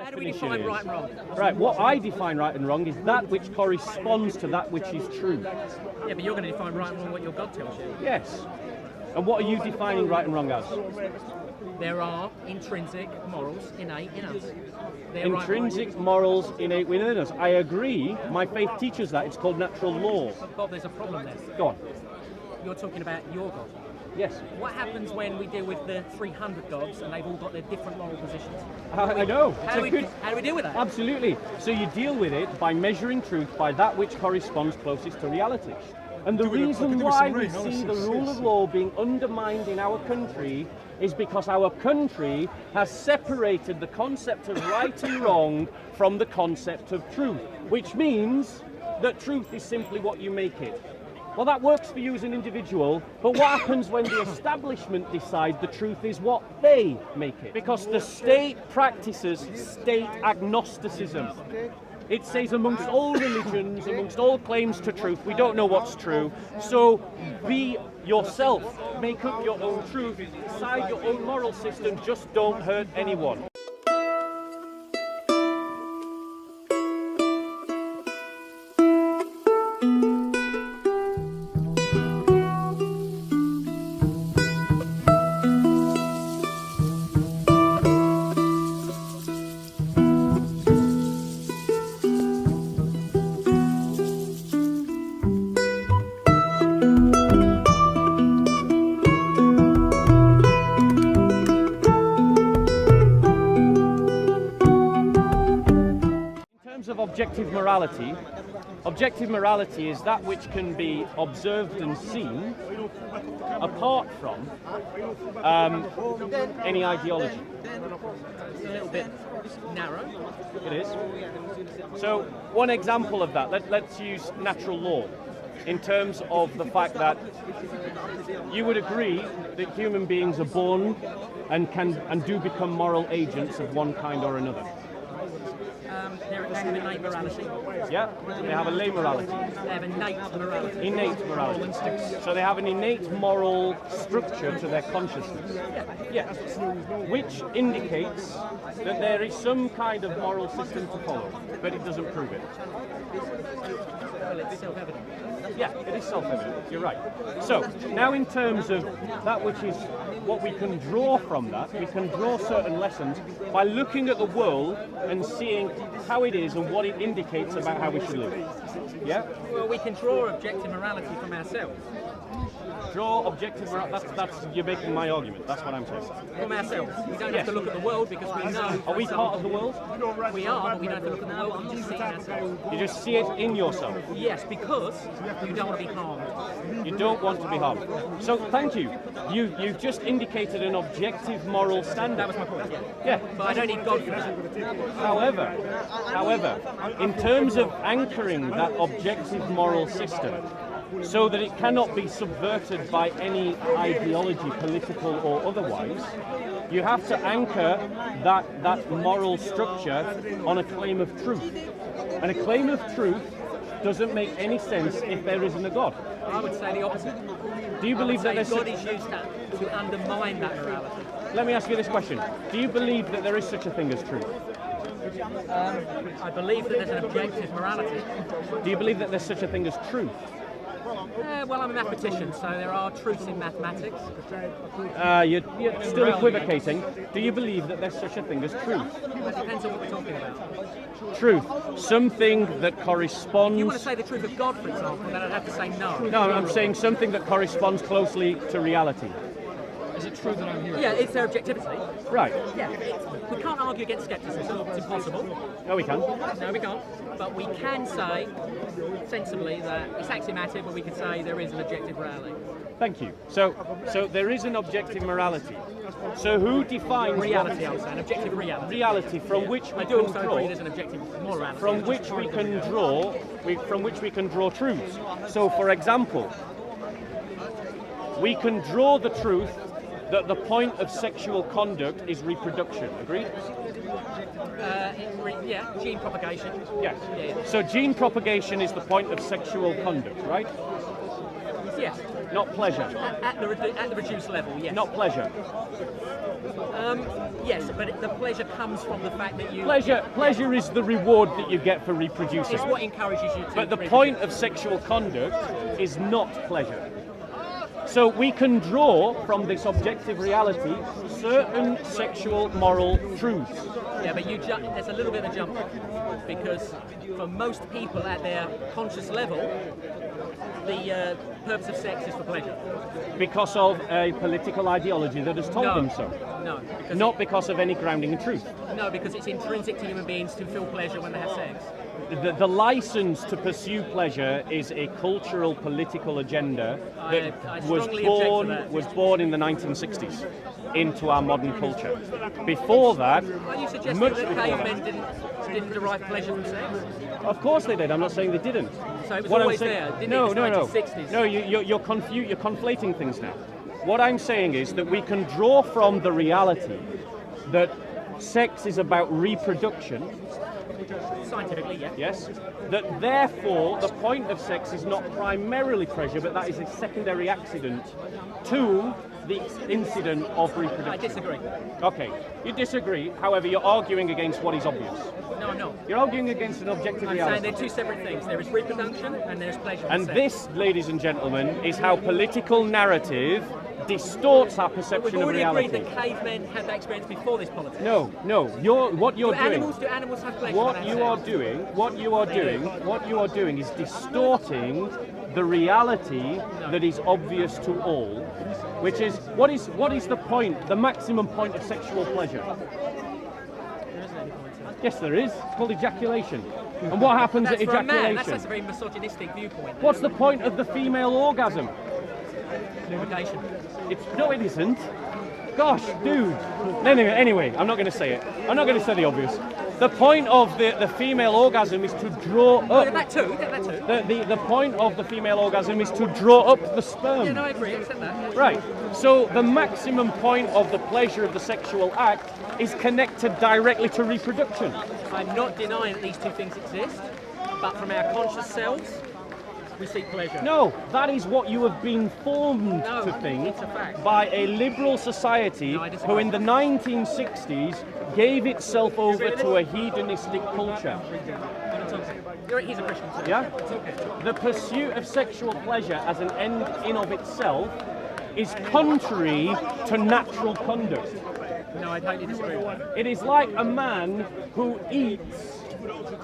How do we define right and wrong? Right, what I define right and wrong is that which corresponds to that which is true. Yeah, but you're going to define right and wrong what your God tells you. Yes. And what are you defining right and wrong as? There are intrinsic morals innate in us. Intrinsic morals innate within us. I agree. My faith teaches that. It's called natural law. But Bob, there's a problem there. Go on. You're talking about your God. Yes. What happens when we deal with the 300 gods and they've all got their different moral positions? I know. How do we deal with that? Absolutely. So you deal with it by measuring truth by that which corresponds closest to reality. And the reason why we see the rule of law being undermined in our country is because our country has separated the concept of right and wrong from the concept of truth, which means that truth is simply what you make it. Well, that works for you as an individual, but what happens when the establishment decide the truth is what they make it? Because the state practices state agnosticism. It says amongst all religions, amongst all claims to truth, we don't know what's true, so be yourself, make up your own truth, decide your own moral system, just don't hurt anyone. Of objective morality is that which can be observed and seen apart from any ideology. It's a little bit narrow. It is. So one example of that, let's use natural law in terms of the fact that you would agree that human beings are born and do become moral agents of one kind or another. They have innate morality. Yeah, they have a lay morality. They have innate morality. Innate morality. So they have an innate moral structure to their consciousness. Yes. Which indicates that there is some kind of moral system to follow, but it doesn't prove it. Well, it's self-evident. Yeah, it is self-evident. You're right. So now in terms of that which is what we can draw from that, we can draw certain lessons by looking at the world and seeing how it is and what it indicates about how we should live. Yeah? Well, we can draw objective morality from ourselves. Draw objective morality, that's you're making my argument, that's what I'm saying. From ourselves. We don't have to look at the world because we know... Are we part of the world? We are, but we don't have to look at the world, we just see it ourselves. You just see it in yourself? Yes, because you don't want to be harmed. You don't want to be harmed. So, thank you. You've just indicated an objective moral standard. That was my point, yeah. Yeah. But I don't need God for that. However, in terms of anchoring that objective moral system, so that it cannot be subverted by any ideology, political or otherwise, you have to anchor that moral structure on a claim of truth. And a claim of truth doesn't make any sense if there isn't a God. I would say the opposite. Do you believe that God is used to undermine that morality? Let me ask you this question. Do you believe that there is such a thing as truth? I believe that there's an objective morality. Do you believe that there's such a thing as truth? Well, I'm a mathematician, so there are truths in mathematics. You're still equivocating. Do you believe that there's such a thing as truth? It depends on what we're talking about. Truth. Something that corresponds... You want to say the truth of God, for example, then I'd have to say no. No, I'm saying something that corresponds closely to reality. Is it true that I'm here? Yeah, it's their objectivity. Right. Yeah, we can't argue against skepticism. It's impossible. No, we can. No, we can't. But we can say, sensibly, that it's axiomatic, but we can say there is an objective morality. Thank you. So there is an objective morality. So who defines reality? I'm saying objective reality. Reality from which we I do can also draw. agree there's an objective morality. From which we can draw. From which we can draw truths. So, for example, we can draw the truth that the point of sexual conduct is reproduction. Agreed? Yeah, gene propagation. Yes. Yeah. So gene propagation is the point of sexual conduct, right? Yes. Not pleasure. At the reduced level, yes. Not pleasure. Yes, but the pleasure comes from the fact that you... Pleasure is the reward that you get for reproducing. It's what encourages you to... But the reproduce. point of sexual conduct is not pleasure. So we can draw from this objective reality certain sexual moral truths. Yeah, but there's a little bit of a jump, because for most people at their conscious level, the purpose of sex is for pleasure. Because of a political ideology that has told them so. No. Not because of any grounding in truth. No, because it's intrinsic to human beings to feel pleasure when they have sex. The license to pursue pleasure is a cultural, political agenda that I was born in the 1960s into our modern culture. Before that, Are you suggesting much that before cavemen didn't derive pleasure from sex? of course they did. I'm not saying they didn't. So it was What I'm always saying- there, didn't no, it? no, no. It's 1960s. No, you're conflating things now. What I'm saying is that we can draw from the reality that sex is about reproduction. Scientifically, yeah. Yes. That therefore the point of sex is not primarily pleasure, but that is a secondary accident to the incident of reproduction. I disagree. Okay, you disagree. However, you're arguing against what is obvious. No, I'm not. You're arguing against an objective I'm reality. saying they're two separate things. There is reproduction and there's pleasure. And sex. this, ladies and gentlemen, is how political narrative distorts our We've perception of already reality. agreed that cavemen had that experience before this politics. No. What you're doing. Do animals have pleasure? What when they you have are sex? doing, what you are doing is distorting the reality that is obvious to all, which is what is the point, the maximum point of sexual pleasure? There isn't any point to it. Yes, there is. It's called ejaculation. And what happens That's at for a man. ejaculation? That's a very misogynistic viewpoint. What's the point of the female orgasm? Lubrication. No, it isn't. Gosh, dude. Anyway, I'm not going to say it. I'm not going to say the obvious. The point of the female orgasm is to draw up. That too. The point of the female orgasm is to draw up the sperm. Yeah, no, I agree. I accept that. Right. So the maximum point of the pleasure of the sexual act is connected directly to reproduction. I'm not denying that these two things exist, but from our conscious selves, we seek pleasure. No, that is what you have been formed No, to think it's a fact. by a liberal society No, I disagree. who in the 1960s gave itself over to a hedonistic culture. He's a Christian, so Yeah? it's okay. The pursuit of sexual pleasure as an end in of itself is contrary to natural conduct. No, I totally disagree with that. It is like a man who eats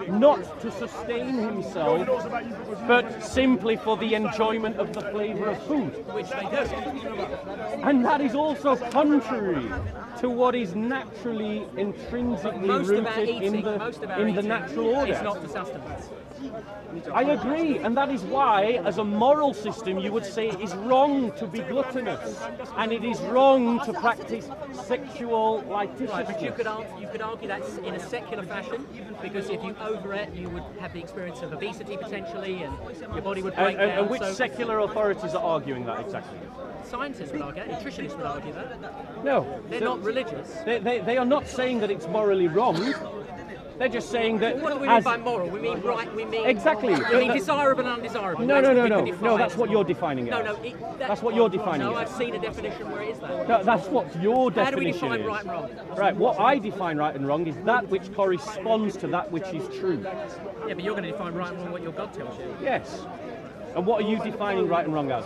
not to sustain himself, but simply for the enjoyment of the flavour of food. Which they do. And that is also contrary to what is naturally, intrinsically Most of our rooted eating, in the natural order. is not for sustenance. I agree, and that is why, as a moral system, you would say it is wrong to be gluttonous, and it is wrong to practice sexual Right, but you licentiousness. could argue that in a secular fashion, because if you overate, you would have the experience of obesity potentially, and your body would break down. And which so secular authorities are arguing that exactly? scientists would argue that, nutritionists would argue that. No. They're So not religious. They are not saying that it's morally wrong. They're just saying that. What do we mean by moral? We mean right. We mean Exactly. We mean desirable and undesirable. No, That's no, what no, we no. could define No, that's as what moral. you're defining it No, as. no. That's what you're defining No, it I've as. seen a definition where it is that. No, that's what your How do we definition define is. right and wrong? Right, what I define right and wrong is that which corresponds to that which is true. Yeah, but you're going to define right and wrong what your God tells you. Yes. And what are you defining right and wrong as?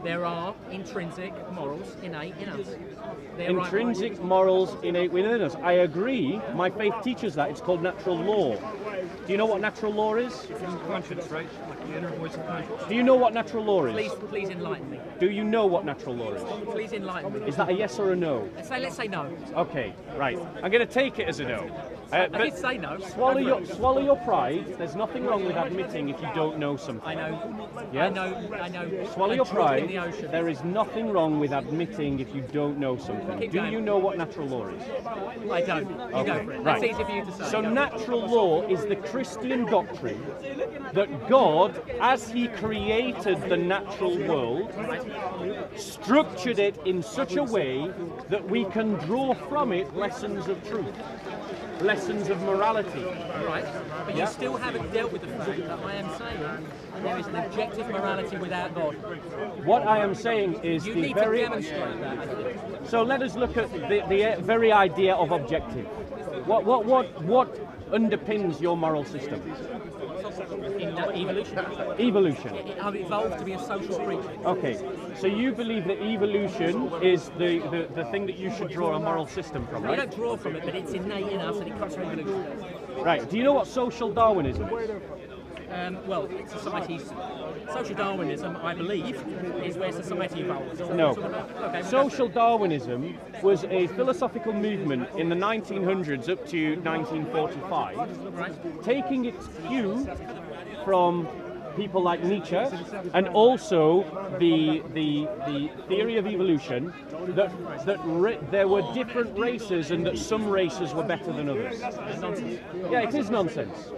There are intrinsic morals innate in us. They're right and wrong. Intrinsic morals innate within us. I agree. My faith teaches that. It's called natural law. Do you know what natural law is? Conscience, right? Like the inner voice of conscience. Do you know what natural law is? Please enlighten me. Do you know what natural law is? Please enlighten me. Is that a yes or a no? Let's say no. Okay, right. I'm going to take it as a no. I But did say no. swallow your pride. There's nothing wrong with admitting if you don't know something. I know. Yeah? I know. Swallow a your drop in pride. the ocean. There is nothing wrong with admitting if you don't know something. Keep Do going. you know what natural law is? I don't. You Okay, go for it. right. That's easy for you to say. So Go. natural law is the Christian doctrine that God, as He created the natural world, structured it in such a way that we can draw from it lessons of truth. lessons of morality. Right, but you still haven't dealt with the fact that I am saying that there is an objective morality without God. What I am saying is You the need very... to demonstrate that, I think. So let us look at the very idea of objective. What underpins your moral system? In evolution. Evolution. I've evolved to be a social creature. Okay, so you believe that evolution is the thing that you should draw a moral system from, We right? don't draw from it, but it's innate in us and it comes from evolution. Right, do you know what social Darwinism is? Well, social Darwinism, I believe, is where society evolves. No. Okay, Social Darwinism was a philosophical movement in the 1900s up to 1945, taking its cue from people like Nietzsche and also the theory of evolution that there were different races and that some races were better than others. Yeah, it is nonsense.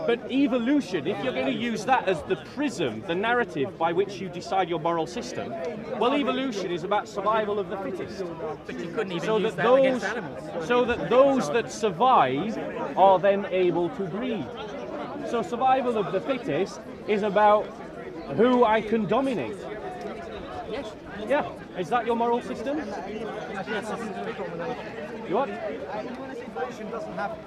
But evolution, if you're going to use that as the prism, the narrative by which you decide your moral system, well, evolution is about survival of the fittest. But you couldn't even use that against animals. So that those that survive are then able to breed. So survival of the fittest is about who I can dominate. Yes. Yeah. Is that your moral system? You what? Evolution doesn't have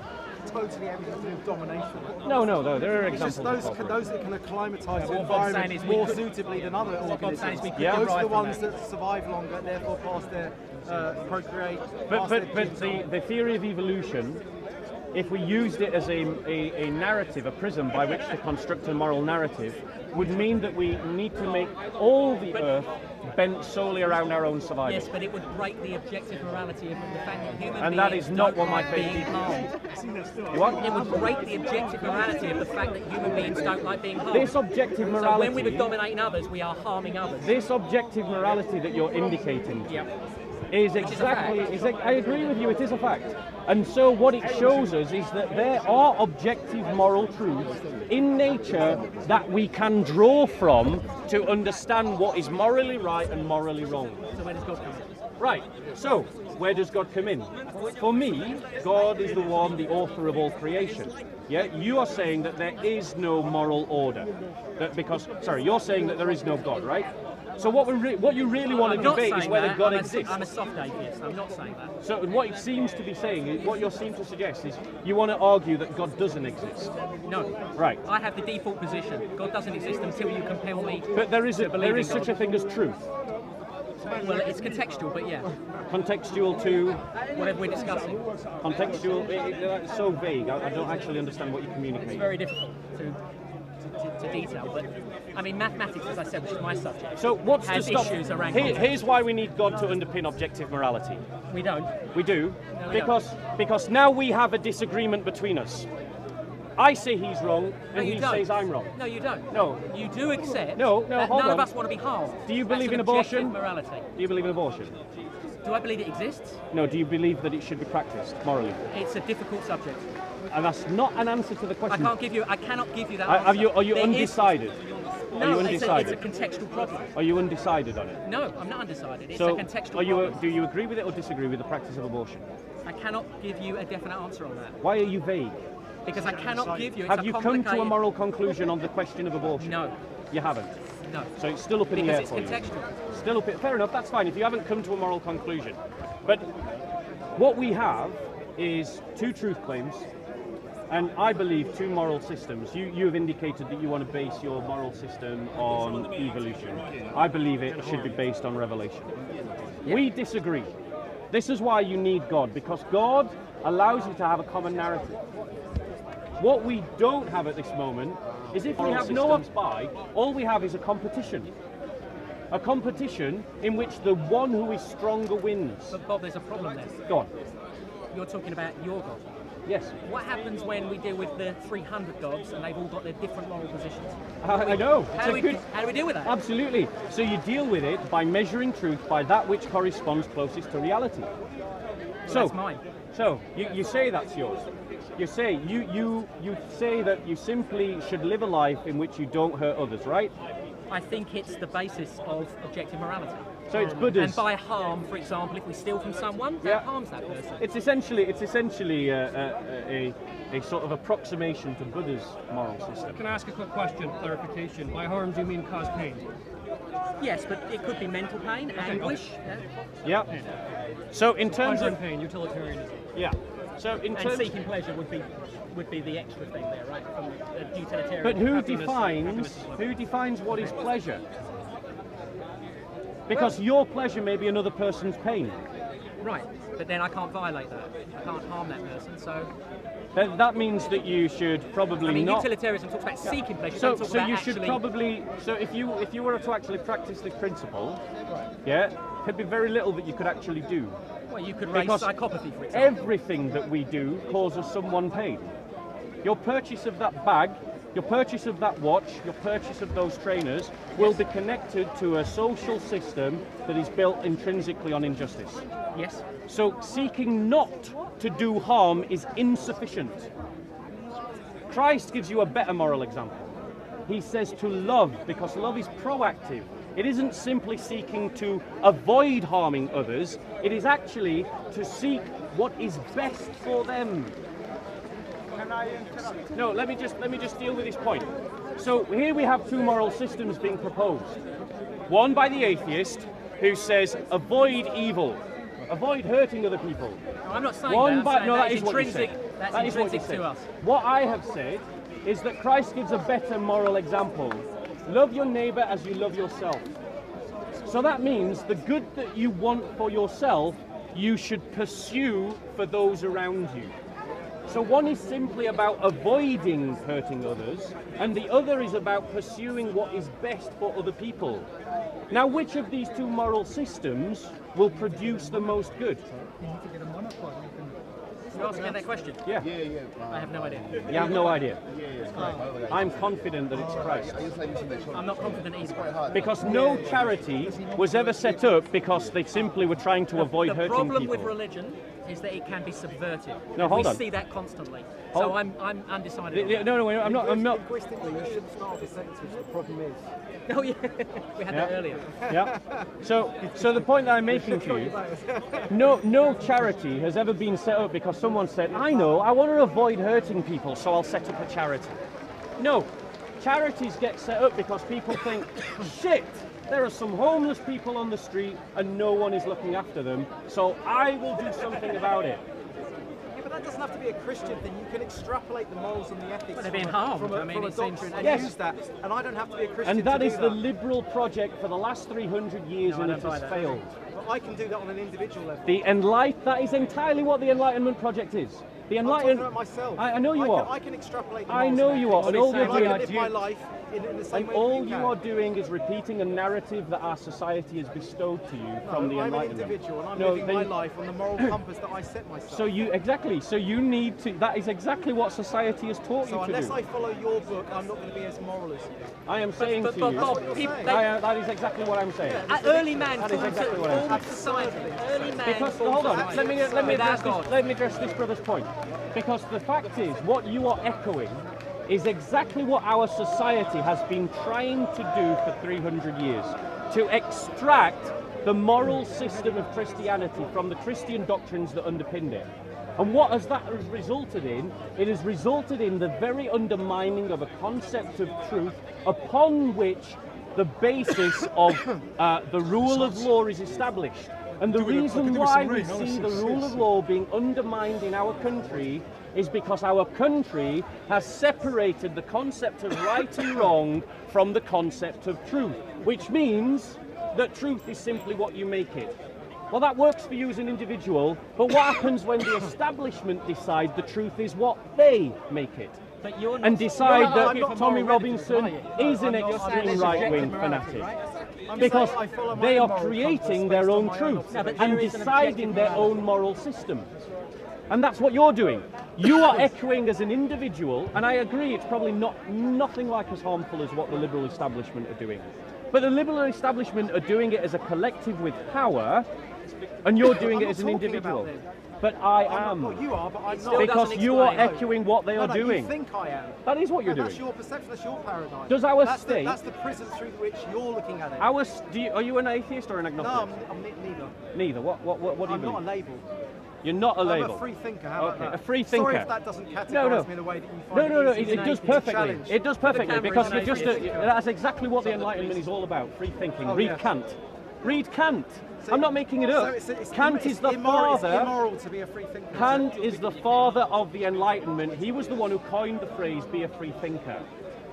totally everything to do with domination. No. There are It's just examples. those that can acclimatise to What Bob's saying environment is we more could- suitably than other What Bob's saying is organisms. we could Yeah. Those are derive the from ones that survive longer, therefore pass their procreate. But pass their but genes on. the theory of evolution, if we used it as a narrative, a prism by which to construct a moral narrative, would mean that we need to make all the earth bent solely around our own survival. Yes, but it would break the objective morality of the fact that human And that beings is not don't what my like faith being teaches. harmed. You what? It would break the objective morality of the fact that human beings don't like being harmed. This objective So when we were morality, dominating others, we are harming others. this objective morality that you're indicating Yeah. is exactly, I agree with you, it is a fact. And so what it shows us is that there are objective moral truths in nature that we can draw from to understand what is morally right and morally wrong. So where does God come in? Right, so where does God come in? For me, God is the one, the author of all creation. Yeah, you are saying that there is no moral order. You're saying that there is no God, right? So what you really want to I'm not debate is saying whether that. God I'm exists. a soft atheist. I'm not saying that. So what it seems to be saying, what you seem to suggest is you want to argue that God doesn't exist. No. Right. I have the default position. God doesn't exist until you compel me. But there is in such a God. thing as truth. Well, it's contextual, but yeah, Contextual to whatever we're discussing. contextual, it's so vague. I don't actually understand what you It's communicate. very difficult to detail, but I mean, mathematics, as I said, which is my subject, So what's to has stop? issues around Here's context. why we need God to underpin objective morality. We don't. We do, No, we because now we have a disagreement between us. I say he's wrong, No, and you he don't. says I'm wrong. No, you don't. No. You do accept No, that hold none of on. us want to be harmed. Do you That's believe an in abortion? objective morality. Do you believe in abortion? Do I believe it exists? No. Do you believe that it should be practiced morally? It's a difficult subject. And that's not an answer to the I question. cannot give you that Are answer. you There is- undecided? No, Are you it's undecided? a contextual problem. Are you undecided on it? No, I'm not undecided. It's So, a contextual are you? problem. Do you agree with it or disagree with the practice of abortion? I cannot give you a definite answer on that Why are you vague? because I cannot give you. It's Have a you come to a complicated- moral conclusion on the question of abortion? No, You haven't. no. So it's still up in the Because air it's for you. contextual. Still up. Fair enough. That's fine. If you haven't come to a moral conclusion, but what we have is two truth claims, and I believe two moral systems. You have indicated that you want to base your moral system on evolution. I believe it should be based on revelation. We disagree. This is why you need God, because God allows you to have a common narrative. What we don't have at this moment is if we have no one spy, all we have is a competition. A competition in which the one who is stronger wins. But Bob, there's a problem there. Go on. You're talking about your God. Yes. What happens when we deal with the 300 gods and they've all got their different moral positions? I know. How do we deal with that? Absolutely. So you deal with it by measuring truth by that which corresponds closest to reality. That's mine. So you say that's yours. You say you say that you simply should live a life in which you don't hurt others, right? I think it's the basis of objective morality. So it's Buddhas. And by harm, for example, if we steal from someone, that harms that person. It's essentially a sort of approximation to Buddha's moral system. Can I ask a quick question, clarification? By harm, do you mean cause pain? Yes, but it could be mental pain, anguish. Yeah. So in terms Pleasure of and pain, utilitarianism. yeah. So in And terms seeking pleasure would be the extra thing there, right? From the utilitarian. but who Happiness. defines what is pleasure? Because your pleasure may be another person's pain. Right, but then I can't violate that. I can't harm that person, so... Then that means that you should probably I mean, not. utilitarianism talks about seeking pleasure, So, don't talk so about you actually... should probably. So if you were to actually practice this principle, yeah, there'd be very little that you could actually do. Well, you could raise Because psychopathy, for example. everything that we do causes someone pain. Your purchase of that bag, your purchase of that watch, your purchase of those trainers will be connected to a social system that is built intrinsically on injustice. Yes. So seeking not to do harm is insufficient. Christ gives you a better moral example. He says to love, because love is proactive. It isn't simply seeking to avoid harming others, it is actually to seek what is best for them. Can I interrupt? No, let me just deal with this point. So here we have two moral systems being proposed. One by the atheist who says avoid evil, avoid hurting other people. No, I'm not saying One that. by I'm saying no, that that is what you intrinsic. said. That's That is what you intrinsic said. to us. What I have said is that Christ gives a better moral example. Love your neighbor as you love yourself. So that means the good that you want for yourself, you should pursue for those around you. So one is simply about avoiding hurting others, and the other is about pursuing what is best for other people. Now, which of these two moral systems will produce the most good? You're asking me that question? Yeah. I have no idea. You have no idea. I'm confident that it's Christ. I'm not confident either. Because no charity was ever set up because they simply were trying to avoid The hurting problem people. with religion is that it can be subverted. No, hold we on. see that constantly. Hold- So I'm undecided. on No, I'm not. Linguistically, you shouldn't start off a sentence which the problem is. that. Oh yeah, we had that Yeah. earlier. Yeah. So the point that I'm making to you, no charity has ever been set up because someone said, I know, I want to avoid hurting people, so I'll set up a charity. No, charities get set up because people think, shit, there are some homeless people on the street and no one is looking after them, so I will do something about it. Yeah, but that doesn't have to be a Christian thing. You can extrapolate the morals and the ethics But they're being from harmed. a I mean, it seems doctrine to- and Yes. use that. And I don't have to be a Christian And that to is do the that. liberal project for the last 300 years, No, I and don't it buy has that. failed. But I can do that on an individual level. That is entirely what the Enlightenment project is. The I'm talking Enlightenment. about myself. I know you are. I can extrapolate the I morals know and you are, ethics. and all you're I can doing- live my life in the same And way all that you can. are doing is repeating a narrative that our society has bestowed to you from the I'm an Enlightenment. individual and I'm No, living my then- life on the moral compass that I set myself. So you need to. That is exactly what society has taught So you to unless do. I follow your book, I'm not going to be as moral as you. I am saying But to Bob, you. Bob, people, saying. That is exactly what I'm saying. early man That is formed exactly what I'm formed society. Early man Because formed hold on, society. let me Without God. address this brother's point. Because the fact is, what you are echoing is exactly what our society has been trying to do for 300 years, to extract the moral system of Christianity from the Christian doctrines that underpinned it. And what has that resulted in? It has resulted in the very undermining of a concept of truth upon which the basis of the rule of law is established. And the reason why we see the rule of law being undermined in our country is because our country has separated the concept of right and wrong from the concept of truth, which means that truth is simply what you make it. Well, that works for you as an individual, but what happens when the establishment decide the truth is what they make it? But you're not, And decide I'm that not Tommy moral ready to Robinson deny it. is an I'm not saying extreme there's right-wing objective morality, fanatic. right? I'm Because saying I follow my they own are moral creating compass their based on own my truth No, but and there is an deciding objective their morality. own moral system. And that's what you're doing. You are echoing as an individual, and I agree it's probably nothing like as harmful as what the liberal establishment are doing. But the liberal establishment are doing it as a collective with power, and you're doing I'm it not as an talking individual. about them. But I am. Well, you are, but I'm still not. Because doesn't you are explain. echoing what they are No, doing. You think I am. That is what you're That's doing. your perception. That's your paradigm. Does our that's state- that's the prism through which you're looking at it. Are you an atheist or an No, agnostic? I'm neither. Neither. What do you I'm believe? not a label. You're not a I'm label. a free thinker. How about Okay, that? a free Sorry thinker. if that doesn't categorize No. me in a way that you No, find no, easy it to does to perfectly. challenge. It does perfectly camera because is you're an just atheist. that's exactly what the Enlightenment is all about. Free thinking. Oh, Read yeah. Kant. Read Kant. So- I'm not making it up. So it's Kant is the immoral, father. It's immoral to be a free thinker. Kant is the father of the Enlightenment. He was the one who coined the phrase "be a free thinker,"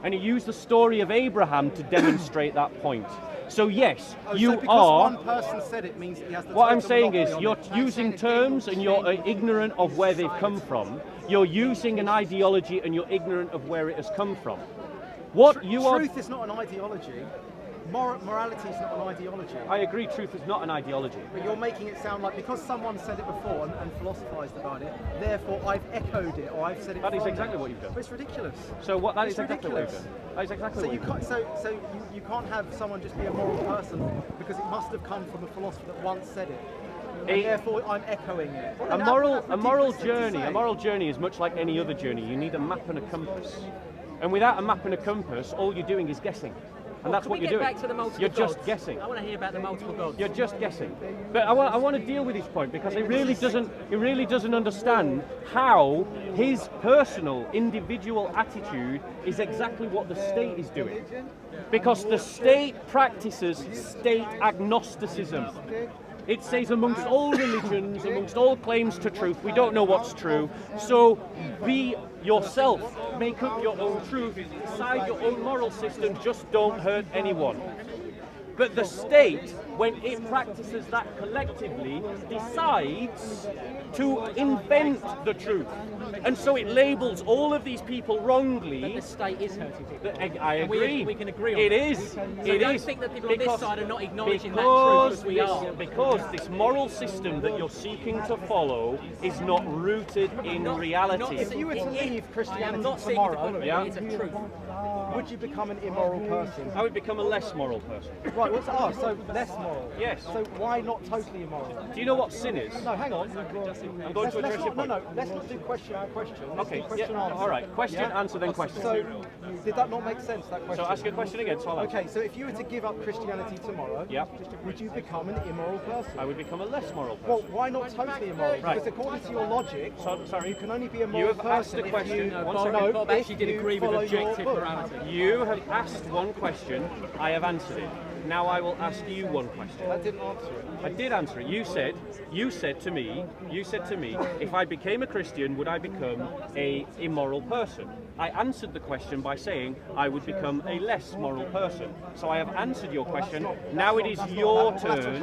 and he used the story of Abraham to demonstrate that point. So yes, Oh, you so because are. one person said it means he has the What I'm total saying is, monopoly you're on it. using terms and you're ignorant of where they've come from. You're using an ideology and you're ignorant of where it has come from. What you are. Truth is not an ideology. Morality is not an ideology. I agree, truth is not an ideology. But you're making it sound like because someone said it before and philosophized about it, therefore I've echoed it or I've said it. That is from exactly them. what you've done. But it's ridiculous. So what? That It's is exactly what you've ridiculous. done. That is exactly So what you you've done. can't. So you can't have someone just be a moral person because it must have come from a philosopher that once said it. And therefore, I'm echoing it. A moral journey is much like any other journey. You need a map and a compass. And without a map and a compass, all you're doing is guessing. And that's Can what we you're get doing. back to the multiple You're just gods? guessing. I want to hear about the multiple gods. You're just guessing. But I want to deal with his point because he really doesn't understand how his personal, individual attitude is exactly what the state is doing. Because the state practices state agnosticism. It says amongst all religions, amongst all claims to truth, we don't know what's true. So be yourself, make up your own truth, decide your own moral system, just don't hurt anyone. But the state, when it practices that collectively, decides to invent the truth. And so it labels all of these people wrongly. But the state is hurting people. I agree. We can agree on it. that. Is. So It don't is. think that people on this side are not acknowledging that because truth as we are. Because this moral system that you're seeking to follow is not rooted in reality. If you were to leave Christianity I'm not seeking to tomorrow, follow it. Yeah. It's a truth. would you become an immoral person? I would become a less moral person. Right, so less moral. Yes. So why not totally immoral? Do you know what sin is? No, hang on. I'm going to address your point. No, let's not do question by question. Let's Okay, do question yeah, answer. all right. Question, answer, then question. So, did that not make sense, that question? So ask a question again, so I'll answer. Okay, so if you were to give up Christianity tomorrow, would you become an immoral person? I would become a less moral person. Well, why not totally immoral? Right. Because according to your logic, Sorry. you can only be a You moral have asked person a question. if you One Bob, second. Bob actually did you agree with follow your objective book. morality. You have asked one question, I have answered it. Now I will ask you one question. That didn't answer it. I did answer it. You said to me, if I became a Christian, would I become a immoral person? I answered the question by saying I would become a less moral person. So I have answered your question. Now it is your turn.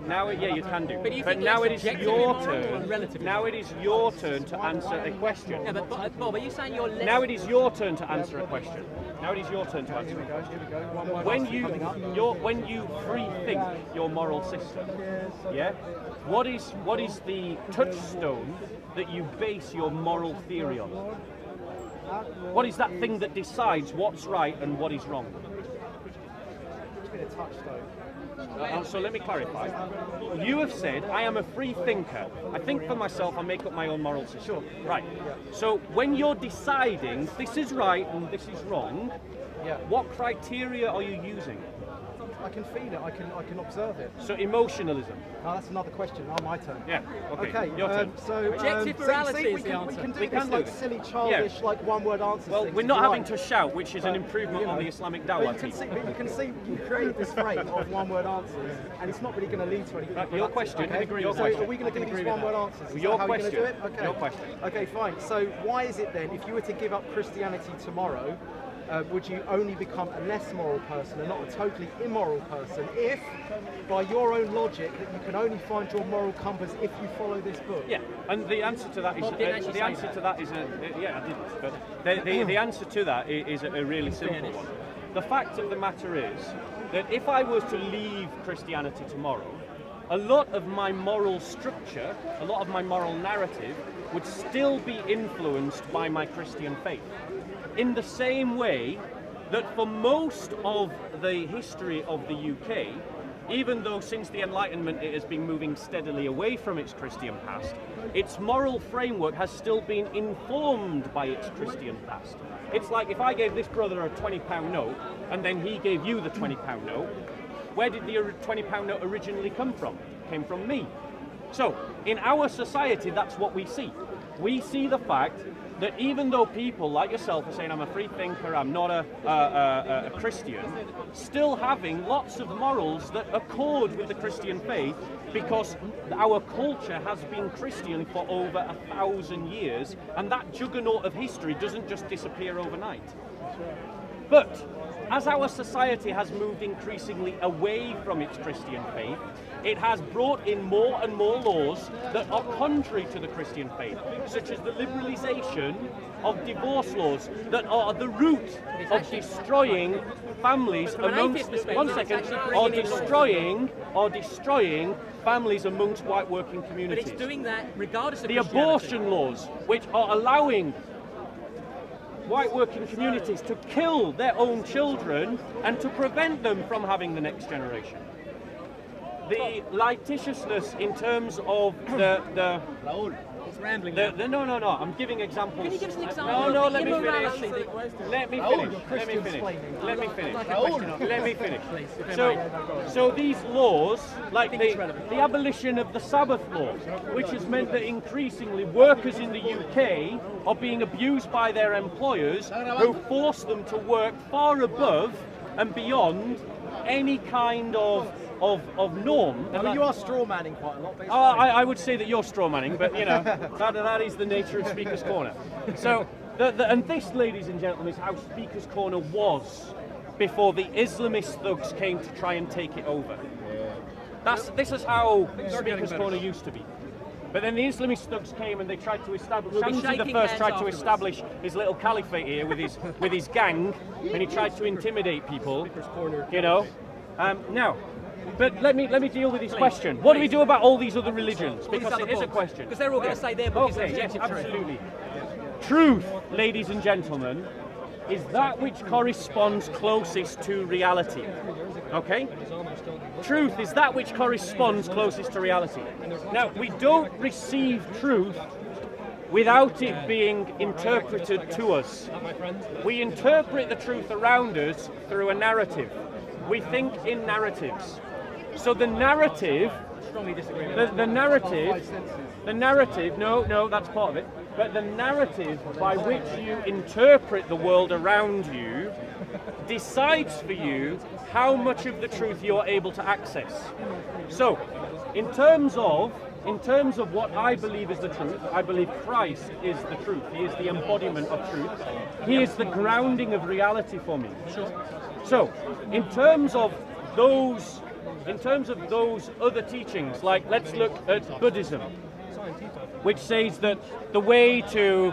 Now, yeah, you can do. But do you But think now that's it is objectively your moral or turn. relatively Now it is your turn to answer a question. Yeah, but Bob, are you saying you're less... Now it is your turn to answer a question. Now it is your turn to answer a question. Here we go. One word When answer when you free think your moral system, yeah, what is the touchstone that you base your moral theory on? What is that thing that decides what's right and what is wrong? It's been a touchstone. So let me clarify. You have said, I am a free thinker. I think for myself, I make up my own moral system. Sure. Right. So when you're deciding this is right and this is wrong, what criteria are you using? I can feel it. I can observe it. So emotionalism. Now that's another question. Now my turn. Yeah. Okay. Okay. Your turn. So Objective morality is the answer. We can do We this can do like this. silly, childish, like one-word answers. Well, things, we're if not you having like. to shout, which is an improvement you on know. the Islamic But dawah you can team. see, you can see, you create this phrase of one-word answers, and it's not really going to lead to anything. Right, your productive, question. Okay? Your so question. are we going to do these one-word answers? Is Your that how we're question. going to do it? Okay. Your question. Okay, fine. So why is it then, if you were to give up Christianity tomorrow, would you only become a less moral person and not a totally immoral person if, by your own logic, that you can only find your moral compass if you follow this book? Yeah, and the answer to that is Bob didn't actually the say answer that. to that is yeah, I didn't. But the answer to that is a really simple one. The fact of the matter is that if I was to leave Christianity tomorrow, a lot of my moral structure, a lot of my moral narrative would still be influenced by my Christian faith. In the same way that for most of the history of the UK, even though since the Enlightenment it has been moving steadily away from its Christian past, its moral framework has still been informed by its Christian past. It's like if I gave this brother a £20 note and then he gave you the £20 note, where did the £20 note originally come from? It came from me. So, in our society, that's what we see. We see the fact that even though people like yourself are saying, I'm a free thinker, I'm not a Christian, still having lots of morals that accord with the Christian faith, because our culture has been Christian for over 1,000 years, and that juggernaut of history doesn't just disappear overnight. But as our society has moved increasingly away from its Christian faith, it has brought in more and more laws that are contrary to the Christian faith, such as the liberalisation of divorce laws that are the root of destroying families amongst, destroying families amongst white working communities. But it's doing that regardless of the Christianity. abortion laws, which are allowing white working communities to kill their own children and to prevent them from having the next generation. The litigiousness in terms of the It's rambling. no, I'm giving examples. Can you give us an example? No, of let the me immorality finish. that- Let me finish. Let me finish. Please, if I may. So these laws, like think it's relevant. the abolition of the Sabbath law, which has meant that increasingly workers in the UK are being abused by their employers, who force them to work far above and beyond any kind of norm. I mean, you are straw manning quite a lot, but it's I would say that you're straw manning, but you know, that is the nature of Speaker's Corner. So, and this, ladies and gentlemen, is how Speaker's Corner was before the Islamist thugs came to try and take it over. This is how Speaker's Corner used to be. But then the Islamist thugs came and they tried to establish. Shamsi the First tried to establish his little caliphate here with his gang, and he tried to intimidate people. You know. Now, but let me deal with this question. What do we do about all these other religions? Because it is a question. Because they're all going to say their book is Okay, yes, objective truth. absolutely. Truth, ladies and gentlemen, is that which corresponds closest to reality. Okay? Truth is that which corresponds closest to reality. Now, we don't receive truth without it being interpreted to us. We interpret the truth around us through a narrative. We think in narratives. So the narrative, the narrative, no, that's part of it, but the narrative by which you interpret the world around you decides for you how much of the truth you're able to access. So, in terms of what I believe is the truth, I believe Christ is the truth. He is the embodiment of truth. He is the grounding of reality for me. So, in terms of those other teachings, like let's look at Buddhism, which says that the way to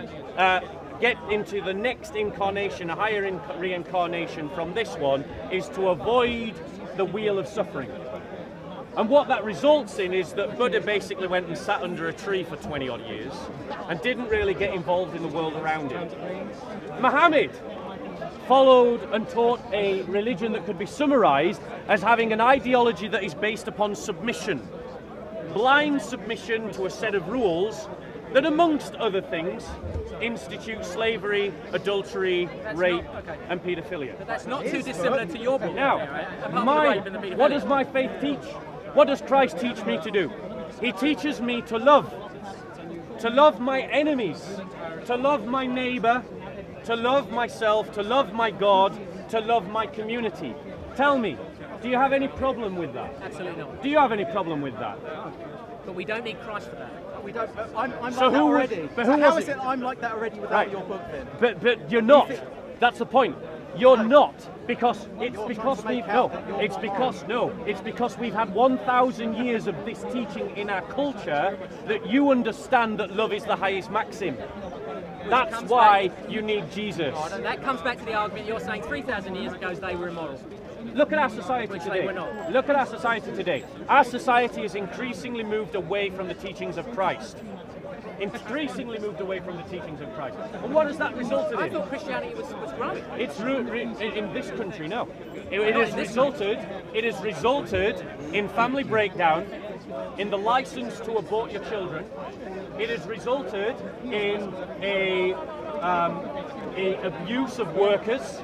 get into the next incarnation, a higher reincarnation from this one, is to avoid the wheel of suffering. And what that results in is that Buddha basically went and sat under a tree for 20 odd years and didn't really get involved in the world around him. Muhammad followed and taught a religion that could be summarized as having an ideology that is based upon submission. Blind submission to a set of rules that, amongst other things, institute slavery, adultery, rape, and paedophilia. But that's not too dissimilar to your book. Now, what does my faith teach? What does Christ teach me to do? He teaches me to love my enemies, to love my neighbor, to love myself, to love my God, to love my community. Tell me, do you have any problem with that? Absolutely not. Do you have any problem with that? But we don't need Christ for that. We don't. I'm So like that who was- already. but So who how was is it? it I'm like that already without Right. your book then? But you're not. That's the point. You're not, because it's You're because trying to we've make out that you're it's because we've had 1,000 years of this teaching in our culture that you understand that love is the highest maxim. That's comes why back- you need Jesus. And that comes back to the argument you're saying 3,000 years ago they were immoral. Look at our society Which they today. were not. Look at our society today. Our society has increasingly moved away from the teachings of Christ. increasingly moved away from the teachings of Christ. And what has that resulted I in? thought Christianity was growing. It's in this country, no. It has resulted in family breakdown, in the license to abort your children. It has resulted in a abuse of workers.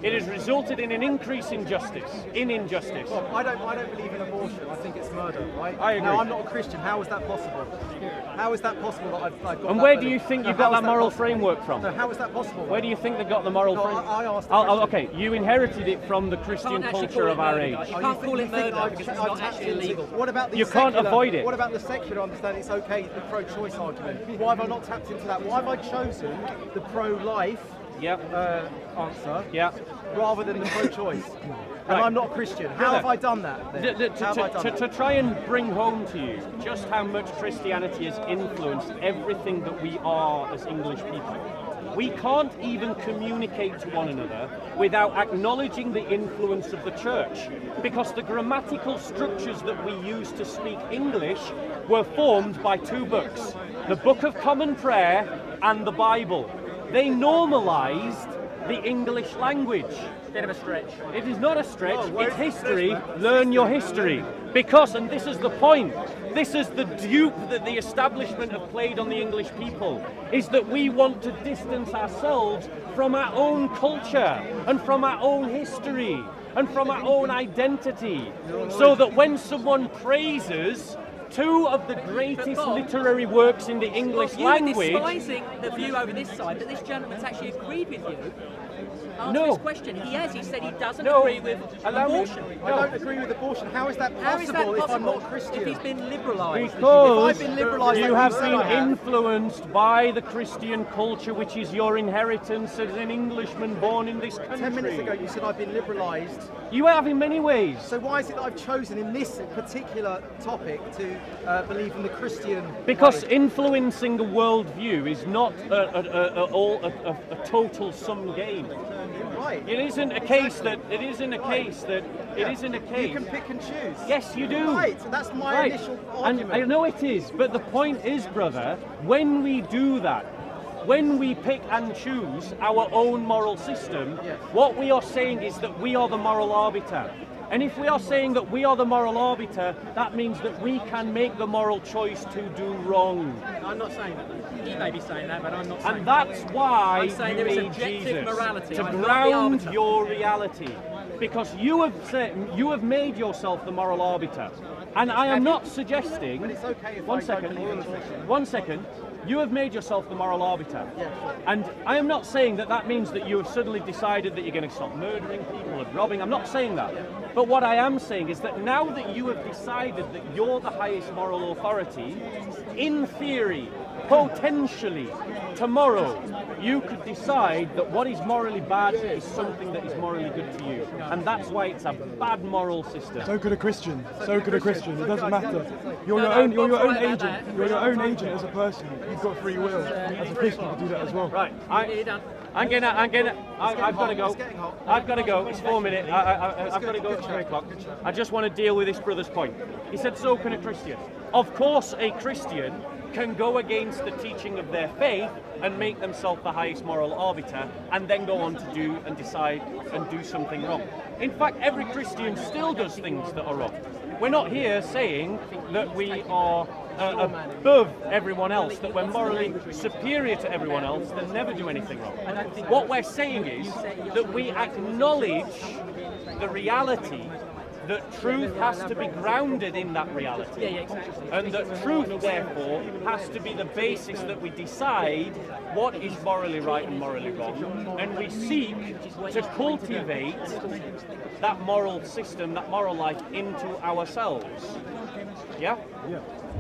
It has resulted in an increase in injustice. Well, I don't believe in abortion. I think it's murder, right? I agree. Now, I'm not a Christian. How is that possible? How is that possible that I've got And that where do belief? you think No, you how got is that moral possible? framework from? No, how is that possible? Where do you think they got the moral No, framework? I asked the question. Okay, you inherited it from the Christian Can't actually culture call it of our murder, age. guys. You Oh, can't think- call it you think murder I've because it's I've not tapped actually into- illegal. What about the You can't secular, avoid it. What about the secular understanding it's okay, the pro-choice argument? Why have I not tapped into that? Why have I chosen the pro-life Yep. answer Yeah. rather than the pro-choice? And Right. I'm not Christian. How have I done that then? How have I done that? To try and bring home to you just how much Christianity has influenced everything that we are as English people. We can't even communicate to one another without acknowledging the influence of the church, because the grammatical structures that we use to speak English were formed by two books, the Book of Common Prayer and the Bible. They normalized the English language. Bit of a stretch. It is not a stretch, it's history. Learn your history. Because, and this is the point, this is the dupe that the establishment have played on the English people, is that we want to distance ourselves from our own culture and from our own history and from our own identity. So that when someone praises two of the greatest Bob, literary works in the English You language. were despising the view over this side, but this gentleman's actually agreed with you. Answer No. his question. He has. He said he doesn't No. agree with Allow me. abortion. I don't agree with abortion. How is that How possible, is that if I'm possible not Christian? if he's been liberalised? Because If I've been liberalised you like have you said been I have. influenced by the Christian culture, which is your inheritance as an Englishman born in this country. 10 minutes ago you said I've been liberalised. You have in many ways. So why is it that I've chosen in this particular topic to believe in the Christian Because way? influencing a worldview is not a total sum game. Right. It isn't a case that. It isn't a case that. It isn't a case. You can pick and choose. Yes, you do. Right, so that's my initial argument. And I know it is, but the point is, brother, when we do that, when we pick and choose our own moral system, Yes. what we are saying is that we are the moral arbiter. And if we are saying that we are the moral arbiter, that means that we can make the moral choice to do wrong. I'm not saying that. He may be saying that, but I'm not saying And that. that's why I'm saying you there is need objective Jesus morality. to I'm not the ground arbiter. your reality, because you have made yourself the moral arbiter, and I am not suggesting. But it's okay if One I don't second. believe in abortion. 1 second. You have made yourself the moral arbiter, Yeah. and I am not saying that that means that you have suddenly decided that you're going to stop murdering people and robbing. I'm not saying that. But what I am saying is that now that you have decided that you're the highest moral authority, in theory, potentially, tomorrow, you could decide that what is morally bad is something that is morally good to you. And that's why it's a bad moral system. So could a Christian. So could a Christian. It doesn't matter. You're No, your no, own. You're your Bob's own right about agent. that. You're your own agent as a person. You've got free will. As a Christian, you can do that as well. Right. You're done. I've got to go. It's getting hot. I've got to go. It's 4 minutes. I've got to go. It's 3 o'clock. I just want to deal with this brother's point. He said, so can a Christian. Of course, a Christian can go against the teaching of their faith and make themselves the highest moral arbiter, and then go on to do and decide and do something wrong. In fact, every Christian still does things that are wrong. We're not here saying that we are above everyone else, that we're morally superior to everyone else, that never do anything wrong. What we're saying is that we acknowledge the reality that truth has to be grounded in that reality. Yeah, exactly. And that truth, therefore, has to be the basis that we decide what is morally right and morally wrong. And we seek to cultivate that moral system, that moral life into ourselves. Yeah? Yeah.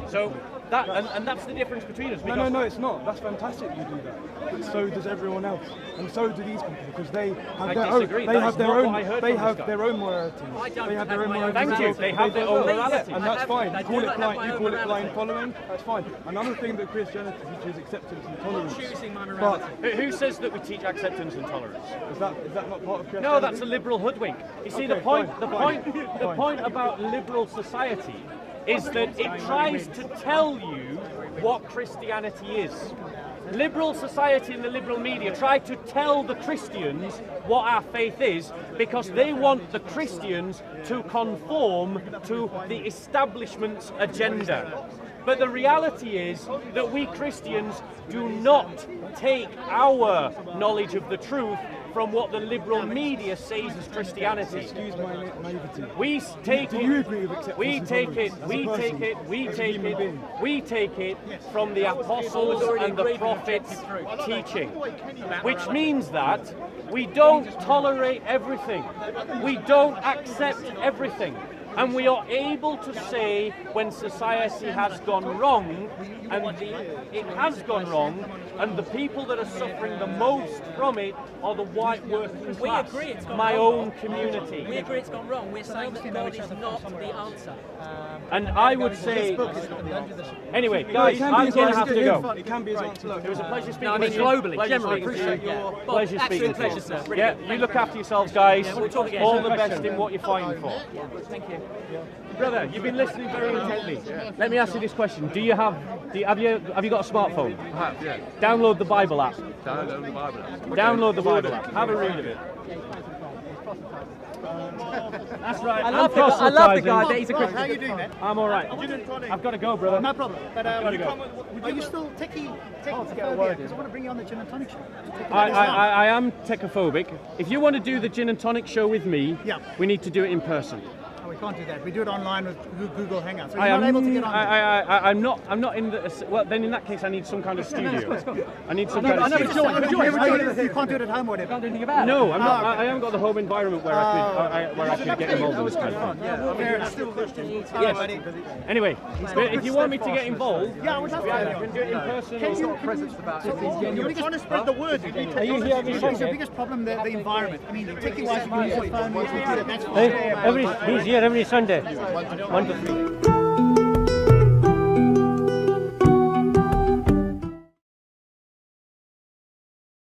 So that and that's the difference between us. No, it's not. That's fantastic you do that. But so does everyone else, and so do these people, because they have I their disagree. own. They That have is their not own. what I heard They from have this their guy. own morality. I don't They have their have own my own morality. Thank you. They have their own morality. And I that's have- fine. I You do call not it have blind. my You own call it blind morality. following. That's fine. Another thing that Christianity teaches is acceptance and tolerance. choosing my But morality. Who says that we teach acceptance and tolerance? is that not part of Christianity? No, that's a liberal hoodwink. You see, Okay, the point, fine, the fine, point, the fine. point about liberal society is that it tries to tell you what Christianity is. Liberal society and the liberal media try to tell the Christians what our faith is because they want the Christians to conform to the establishment's agenda. But the reality is that we Christians do not take our knowledge of the truth from what the liberal media says is Christianity. Excuse my naivety. We take Do it. you agree with acceptance We and take tolerance it. as We a person, take it. We as a take human it. being? We take it from the apostles and the prophets' teaching, which means that we don't tolerate everything. We don't accept everything. And we are able to say when society has gone wrong, and it has gone wrong, and the people that are suffering the most from it are the white working We class, agree it's gone my wrong. own community. We agree it's gone wrong. We're saying that God is not the answer. And I would say, anyway, guys, I'm going to have to go. It can be his answer. It was a pleasure speaking No, I mean with you. globally, Pleasure generally. speaking to you. Yeah. Bob, Pleasure speaking absolute to you. pleasure, sir. Really Yeah, good. you Thank look after yourselves, guys. Yeah, we'll talk again. All the best in what you're fighting for. Thank you. Brother, you've been listening very intently. Let me ask you this question: have you got a smartphone? I have, yeah. Download the Bible app. Download the Bible. Download the Bible app. Have a read of it. That's right. I love the guy that he's a Christian. How are you doing, man? I'm all right. I've got to go, brother. No problem. But Gotta go. are you still techie-phobic? Because I want to bring you on the Gin and Tonic show. I am techophobic. If you want to do the Gin and Tonic show with me, Yeah. we need to do it in person. Oh, we can't do that. We do it online with Google Hangouts. So I you're am. not able to get on there. I'm not in the. Well, then in that case, I need some kind of studio. I need some kind of You studio. can't do it at home or whatever. No, I'm not. I haven't got the home environment where I could get involved in this kind of thing. Fair enough. Yes. Anyway, but if you want me to get involved, Yeah, I would love to. I can do it in person. Can or- you trying to spread the word? Are you here this Sunday? Is your biggest problem the environment? I mean, techie-wise, you can use your phone, use your computer. That's for sure. He's here every Sunday, 1 to 3.